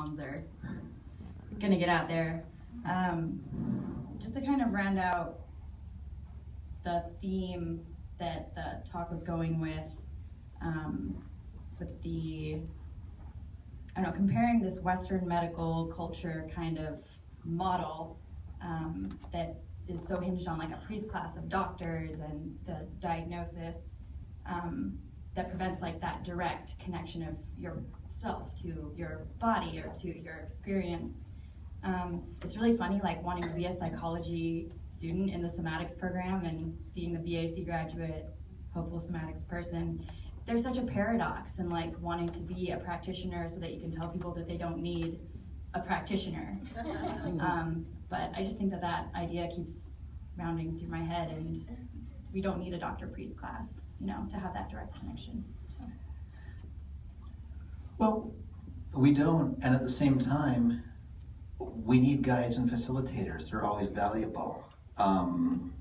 moms are gonna get out there. Just to kind of round out the theme that the talk was going with the, I don't know, comparing this Western medical culture kind of model that is so hinged on like a priest class of doctors and the diagnosis that prevents like that direct connection of yourself to your body or to your experience. It's really funny, like wanting to be a psychology student in the somatics program and being the BAC graduate, hopeful somatics person. There's such a paradox in like wanting to be a practitioner so that you can tell people that they don't need a practitioner. But I just think that that idea keeps rounding through my head, and we don't need a doctor-priest class, you know, to have that direct connection. So. Well, we don't, and at the same time, we need guides and facilitators. They're always valuable. And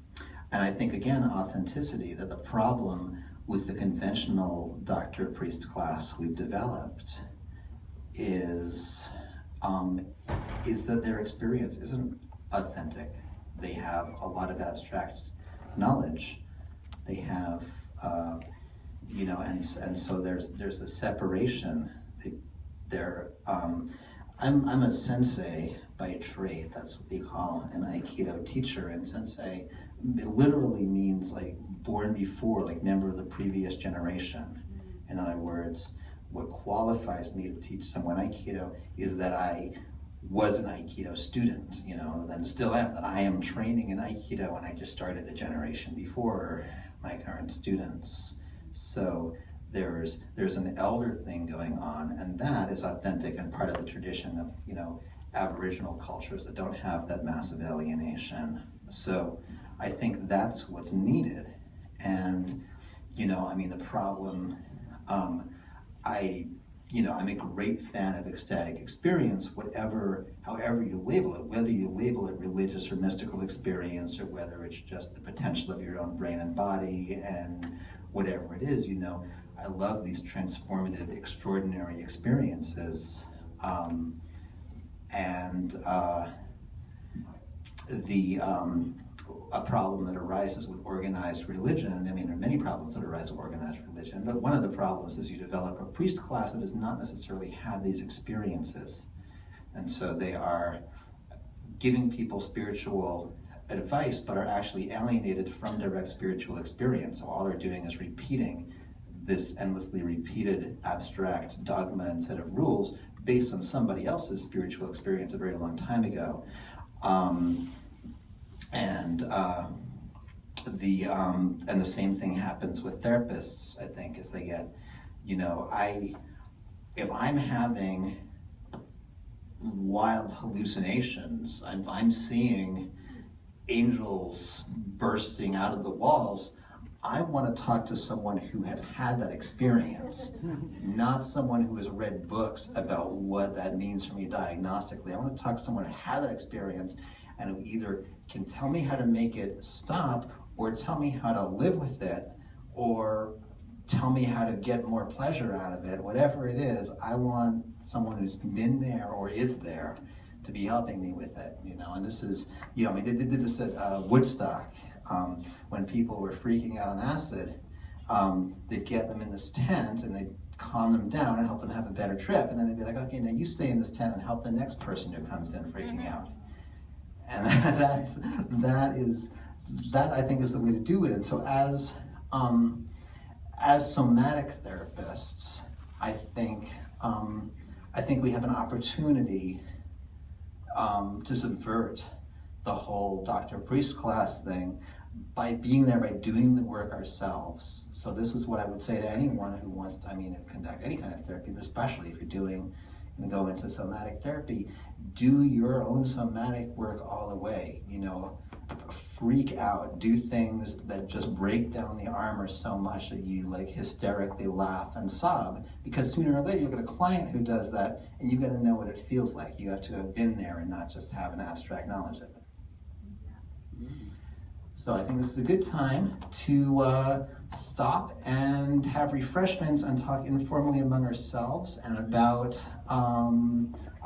I think, again, authenticity, that the problem with the conventional doctor-priest class we've developed is that their experience isn't authentic. They have a lot of abstract knowledge. They have, you know, and so there's a separation. I'm a sensei by trade. That's what they call an Aikido teacher, and sensei literally means like born before, like member of the previous generation. In other words, what qualifies me to teach someone Aikido is that I was an Aikido student, you know, and still am, that I am training in Aikido, and I just started a generation before my current students. So there's an elder thing going on, and that is authentic and part of the tradition of, you know, Aboriginal cultures that don't have that massive alienation. So I think that's what's needed. And, you know, I mean, the problem, I'm a great fan of ecstatic experience, however you label it, whether you label it religious or mystical experience, or whether it's just the potential of your own brain and body, and whatever it is, you know, I love these transformative, extraordinary experiences. A problem that arises with organized religion, I mean, there are many problems that arise with organized religion, but one of the problems is you develop a priest class that has not necessarily had these experiences. And so they are giving people spiritual advice, but are actually alienated from direct spiritual experience. So all they're doing is repeating this endlessly repeated abstract dogma and set of rules based on somebody else's spiritual experience a very long time ago. And the same thing happens with therapists, I think, as they get, you know, if I'm having wild hallucinations, I'm seeing angels bursting out of the walls, I want to talk to someone who has had that experience, not someone who has read books about what that means for me diagnostically. I want to talk to someone who had that experience and who either can tell me how to make it stop, or tell me how to live with it, or tell me how to get more pleasure out of it. Whatever it is, I want someone who's been there or is there to be helping me with it, you know. And this is, you know, I mean, they did this at Woodstock. When people were freaking out on acid, they'd get them in this tent and they'd calm them down and help them have a better trip. And then they'd be like, okay, now you stay in this tent and help the next person who comes in freaking out. And that I think is the way to do it. And so as somatic therapists, I think we have an opportunity to subvert the whole doctor-priest class thing by being there, by doing the work ourselves. So this is what I would say to anyone who wants to, conduct any kind of therapy, but especially if you're go into somatic therapy, do your own somatic work all the way, you know, freak out, do things that just break down the armor so much that you like hysterically laugh and sob, because sooner or later you'll get a client who does that, and you got to know what it feels like. You have to have been there and not just have an abstract knowledge of it. So I think this is a good time to stop and have refreshments and talk informally among ourselves and about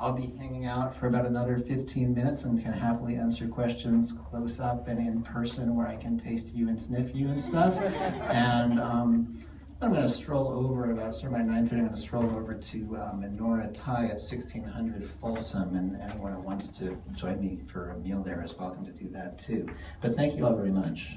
I'll be hanging out for about another 15 minutes and can happily answer questions close up and in person where I can taste you and sniff you and stuff. And I'm going to stroll over about sort of by 9:30. I'm going to stroll over to Menorah Thai at 1600 Folsom, and anyone who wants to join me for a meal there is welcome to do that too. But thank you all very much.